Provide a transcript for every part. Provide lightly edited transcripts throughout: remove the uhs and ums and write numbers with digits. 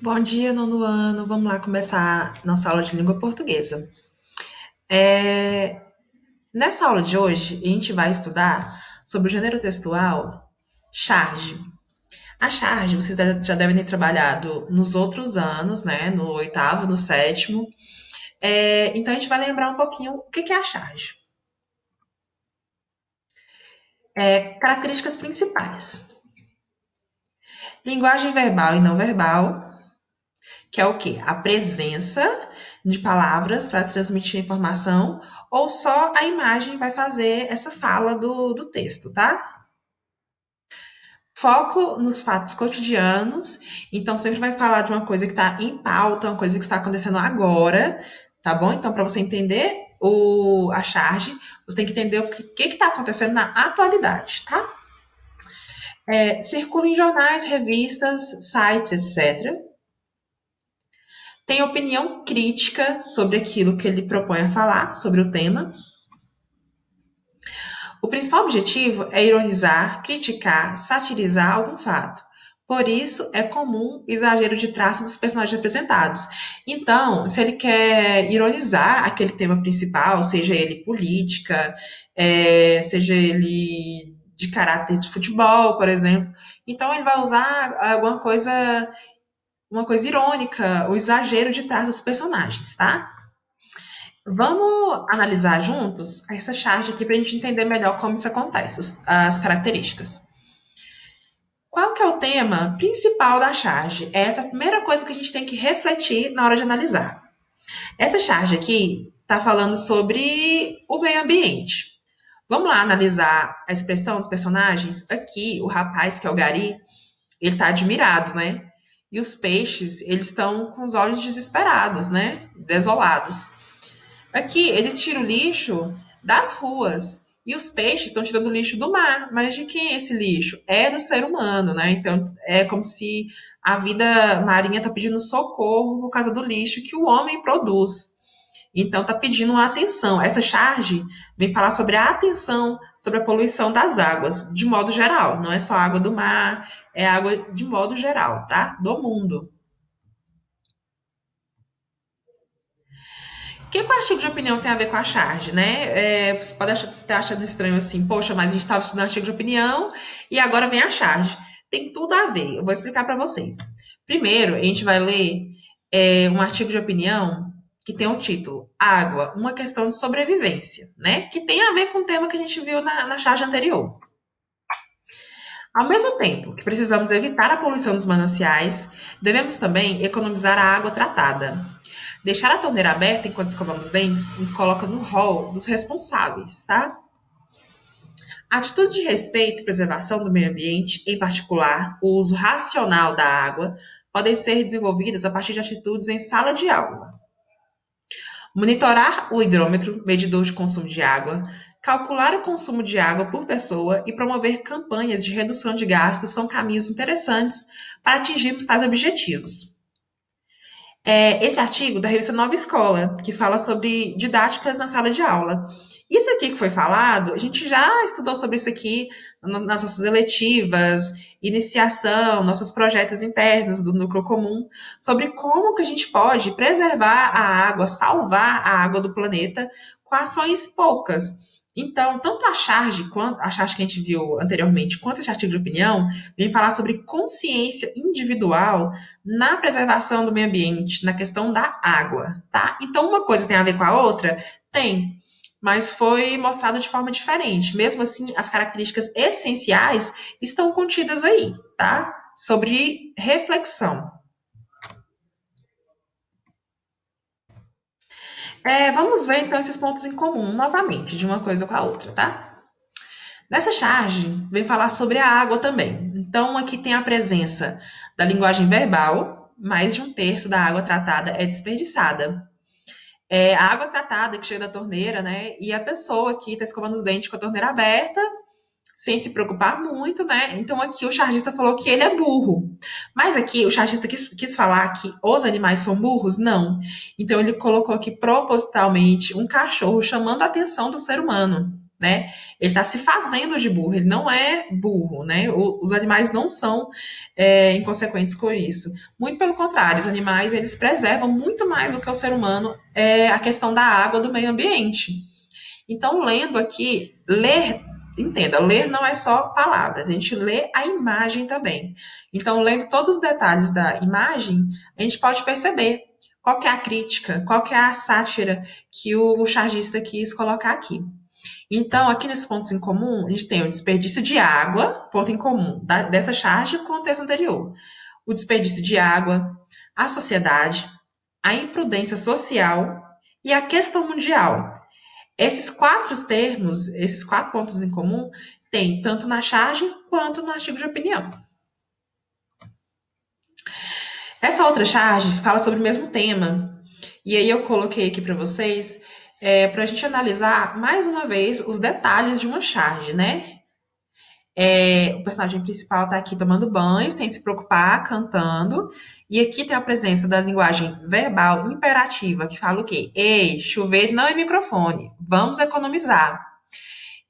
Bom dia, nono ano. Vamos lá começar nossa aula de língua portuguesa. É, Nessa aula de hoje, a gente vai estudar sobre o gênero textual charge. A charge, vocês já devem ter trabalhado nos outros anos, né? No oitavo, no sétimo. Então, a gente vai lembrar um pouquinho o que é a charge. Características principais. Linguagem verbal e não verbal, que é o quê? A presença de palavras para transmitir informação, ou só a imagem vai fazer essa fala do texto, tá? Foco nos fatos cotidianos, então sempre vai falar de uma coisa que está em pauta, uma coisa que está acontecendo agora, tá bom? Então, para você entender a charge, você tem que entender o que está acontecendo na atualidade, tá? Circula em jornais, revistas, sites, etc. Tem opinião crítica sobre aquilo que ele propõe a falar, sobre o tema. O principal objetivo é ironizar, criticar, satirizar algum fato. Por isso, é comum o exagero de traços dos personagens representados. Então, se ele quer ironizar aquele tema principal, seja ele política, seja ele de caráter de futebol, por exemplo, então ele vai usar uma coisa irônica, o exagero de traços dos personagens, tá? Vamos analisar juntos essa charge aqui para a gente entender melhor como isso acontece, as características. Qual que é o tema principal da charge? Essa é a primeira coisa que a gente tem que refletir na hora de analisar. Essa charge aqui está falando sobre o meio ambiente. Vamos lá analisar a expressão dos personagens? Aqui, o rapaz, que é o Gari, ele está admirado, né? E os peixes, eles estão com os olhos desesperados, né? Desolados. Aqui, ele tira o lixo das ruas. E os peixes estão tirando o lixo do mar. Mas de quem é esse lixo? É do ser humano, né? Então, é como se a vida marinha está pedindo socorro por causa do lixo que o homem produz. Então, está pedindo uma atenção. Essa charge vem falar sobre a atenção, sobre a poluição das águas, de modo geral. Não é só água do mar, é água de modo geral, tá? Do mundo. O que o artigo de opinião tem a ver com a charge, né? Você pode estar achando estranho assim, poxa, mas a gente estava estudando artigo de opinião e agora vem a charge. Tem tudo a ver, eu vou explicar para vocês. Primeiro, a gente vai ler um artigo de opinião que tem o título Água, uma questão de sobrevivência, né? Que tem a ver com o tema que a gente viu na charge anterior. Ao mesmo tempo que precisamos evitar a poluição dos mananciais, devemos também economizar a água tratada. Deixar a torneira aberta enquanto escovamos dentes nos coloca no rol dos responsáveis, tá? Atitudes de respeito e preservação do meio ambiente, em particular o uso racional da água, podem ser desenvolvidas a partir de atitudes em sala de aula. Monitorar o hidrômetro, medidor de consumo de água, calcular o consumo de água por pessoa e promover campanhas de redução de gastos são caminhos interessantes para atingirmos tais objetivos. Esse artigo da revista Nova Escola, que fala sobre didáticas na sala de aula. Isso aqui que foi falado, a gente já estudou sobre isso aqui nas nossas eletivas, iniciação, nossos projetos internos do núcleo comum, sobre como que a gente pode preservar a água, salvar a água do planeta com ações poucas. Então, tanto a charge que a gente viu anteriormente, quanto esse artigo de opinião, vem falar sobre consciência individual na preservação do meio ambiente, na questão da água, tá? Então, uma coisa tem a ver com a outra? Tem, mas foi mostrado de forma diferente. Mesmo assim, as características essenciais estão contidas aí, tá? Sobre reflexão. Vamos ver, então, esses pontos em comum, novamente, de uma coisa com a outra, tá? Nessa charge, vem falar sobre a água também. Então, aqui tem a presença da linguagem verbal, mais de um terço da água tratada é desperdiçada. A água tratada que chega da torneira, né? E a pessoa que está escovando os dentes com a torneira aberta, sem se preocupar muito, né? Então aqui o chargista falou que ele é burro. Mas aqui o chargista quis falar que os animais são burros? Não. Então ele colocou aqui propositalmente um cachorro chamando a atenção do ser humano. né? Ele está se fazendo de burro, ele não é burro, né? Os animais não são inconsequentes com isso. Muito pelo contrário, os animais eles preservam muito mais do que o ser humano a questão da água, do meio ambiente. Então, lendo aqui, entenda, ler não é só palavras, a gente lê a imagem também. Então, lendo todos os detalhes da imagem, a gente pode perceber qual que é a crítica, qual que é a sátira que o chargista quis colocar aqui. Então, aqui nesses pontos em comum, a gente tem o desperdício de água, ponto em comum dessa charge com o texto anterior. O desperdício de água, a sociedade, a imprudência social e a questão mundial. Esses quatro termos, esses quatro pontos em comum, tem tanto na charge quanto no artigo de opinião. Essa outra charge fala sobre o mesmo tema. E aí eu coloquei aqui para vocês para a gente analisar mais uma vez os detalhes de uma charge, né? O personagem principal está aqui tomando banho, sem se preocupar, cantando. E aqui tem a presença da linguagem verbal imperativa, que fala o quê? Ei, chuveiro não é microfone, vamos economizar.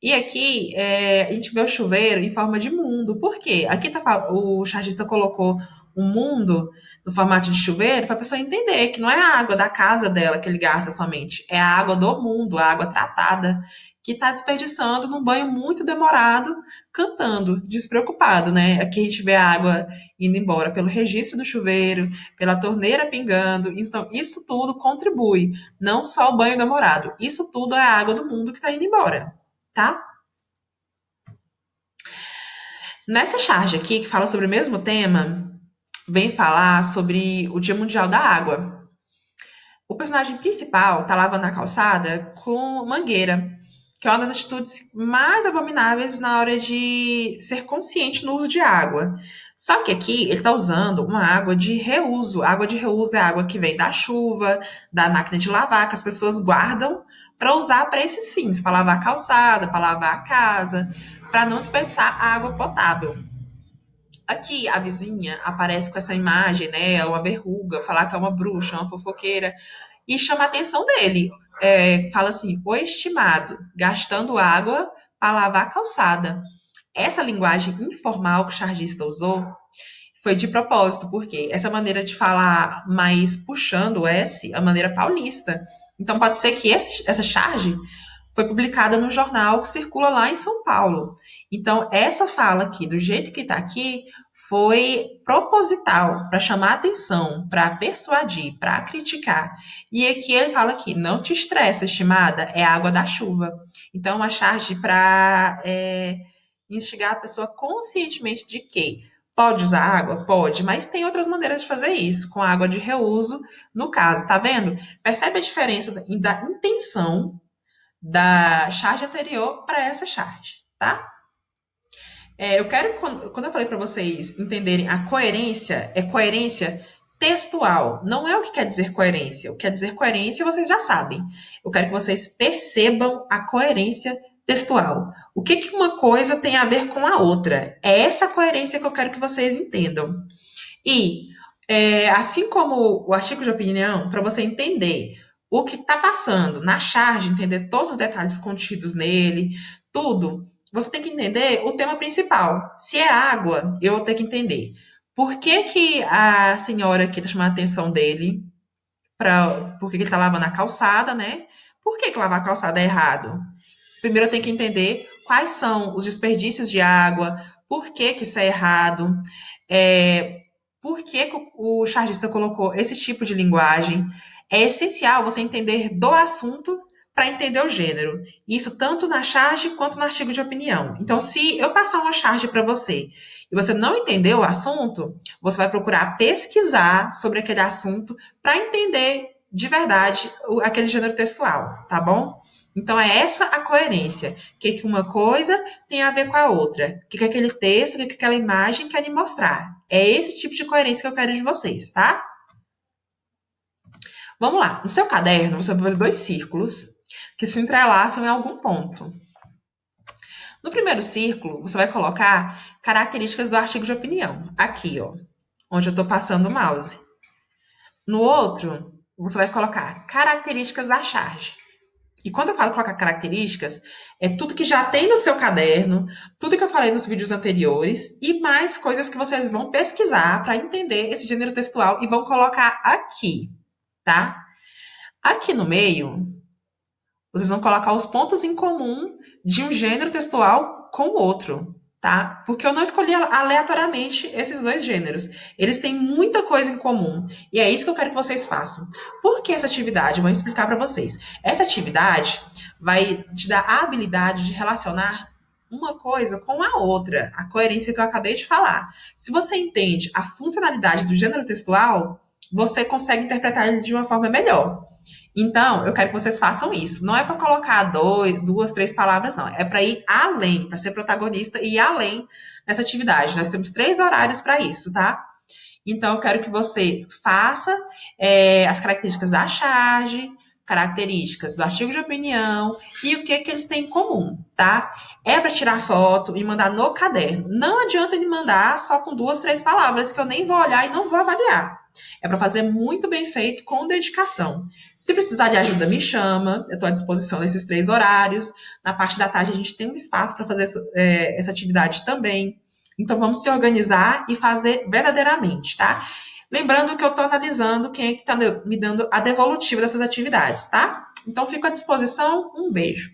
E aqui a gente vê o chuveiro em forma de mundo. Por quê? Aqui o chargista colocou o mundo no formato de chuveiro para a pessoa entender que não é a água da casa dela que ele gasta somente, é a água do mundo, a água tratada, que está desperdiçando num banho muito demorado, cantando, despreocupado, né? Aqui a gente vê a água indo embora pelo registro do chuveiro, pela torneira pingando. Então, isso tudo contribui, não só o banho demorado. Isso tudo é a água do mundo que está indo embora. Tá? Nessa charge aqui, que fala sobre o mesmo tema, vem falar sobre o Dia Mundial da Água. O personagem principal tá lavando a calçada com mangueira, que é uma das atitudes mais abomináveis na hora de ser consciente no uso de água. Só que aqui ele está usando uma água de reuso. A água de reuso é a água que vem da chuva, da máquina de lavar, que as pessoas guardam para usar para esses fins, para lavar a calçada, para lavar a casa, para não desperdiçar água potável. Aqui a vizinha aparece com essa imagem, né? Uma verruga, falar que é uma bruxa, uma fofoqueira, e chama a atenção dele. Fala assim, o estimado, gastando água para lavar a calçada. Essa linguagem informal que o chargista usou foi de propósito, porque essa maneira de falar mais puxando o S é a maneira paulista. Então pode ser que essa charge foi publicada no jornal que circula lá em São Paulo. Então, essa fala aqui, do jeito que está aqui, foi proposital, para chamar atenção, para persuadir, para criticar. E aqui ele fala aqui, não te estressa, estimada, é água da chuva. Então, uma charge para instigar a pessoa conscientemente de que pode usar água? Pode, mas tem outras maneiras de fazer isso, com água de reuso, no caso, tá vendo? Percebe a diferença da intenção da charge anterior para essa charge, tá? Eu quero, quando eu falei para vocês entenderem a coerência, é coerência textual. Não é o que quer dizer coerência. O que quer dizer coerência vocês já sabem. Eu quero que vocês percebam a coerência textual. O que, que uma coisa tem a ver com a outra? É essa coerência que eu quero que vocês entendam. E, assim como o artigo de opinião, para você entender o que está passando na charge, entender todos os detalhes contidos nele, tudo, você tem que entender o tema principal. Se é água, eu vou ter que entender por que, que a senhora aqui está chamando a atenção dele, por que ele está lavando a calçada, né? Por que lavar a calçada é errado? Primeiro eu tenho que entender quais são os desperdícios de água, por que, que isso é errado, por que, que o chargista colocou esse tipo de linguagem. É essencial você entender do assunto para entender o gênero. Isso tanto na charge quanto no artigo de opinião. Então, se eu passar uma charge para você e você não entendeu o assunto, você vai procurar pesquisar sobre aquele assunto para entender de verdade aquele gênero textual, tá bom? Então, é essa a coerência. O que, que uma coisa tem a ver com a outra? O que, que aquele texto, o que, que aquela imagem quer me mostrar? É esse tipo de coerência que eu quero de vocês, tá? Vamos lá. No seu caderno, você vai ver dois círculos que se entrelaçam em algum ponto. No primeiro círculo, você vai colocar características do artigo de opinião. Aqui, ó, onde eu estou passando o mouse. No outro, você vai colocar características da charge. E quando eu falo colocar características, é tudo que já tem no seu caderno, tudo que eu falei nos vídeos anteriores e mais coisas que vocês vão pesquisar para entender esse gênero textual e vão colocar aqui, tá? Aqui no meio, vocês vão colocar os pontos em comum de um gênero textual com o outro, tá? Porque eu não escolhi aleatoriamente esses dois gêneros. Eles têm muita coisa em comum. E é isso que eu quero que vocês façam. Por que essa atividade? Eu vou explicar para vocês. Essa atividade vai te dar a habilidade de relacionar uma coisa com a outra, a coerência que eu acabei de falar. Se você entende a funcionalidade do gênero textual, você consegue interpretar ele de uma forma melhor. Então, eu quero que vocês façam isso. Não é para colocar duas, três palavras, não. É para ir além, para ser protagonista e ir além nessa atividade. Nós temos 3 horários para isso, tá? Então, eu quero que você faça as características da charge, características do artigo de opinião e o que eles têm em comum, tá? É para tirar foto e mandar no caderno. Não adianta ele mandar só com 2, 3 palavras, que eu nem vou olhar e não vou avaliar. É para fazer muito bem feito, com dedicação. Se precisar de ajuda, me chama. Eu estou à disposição nesses 3 horários. Na parte da tarde, a gente tem um espaço para fazer essa atividade também. Então, vamos se organizar e fazer verdadeiramente, tá? Lembrando que eu estou analisando quem é que está me dando a devolutiva dessas atividades, tá? Então, fico à disposição. Um beijo.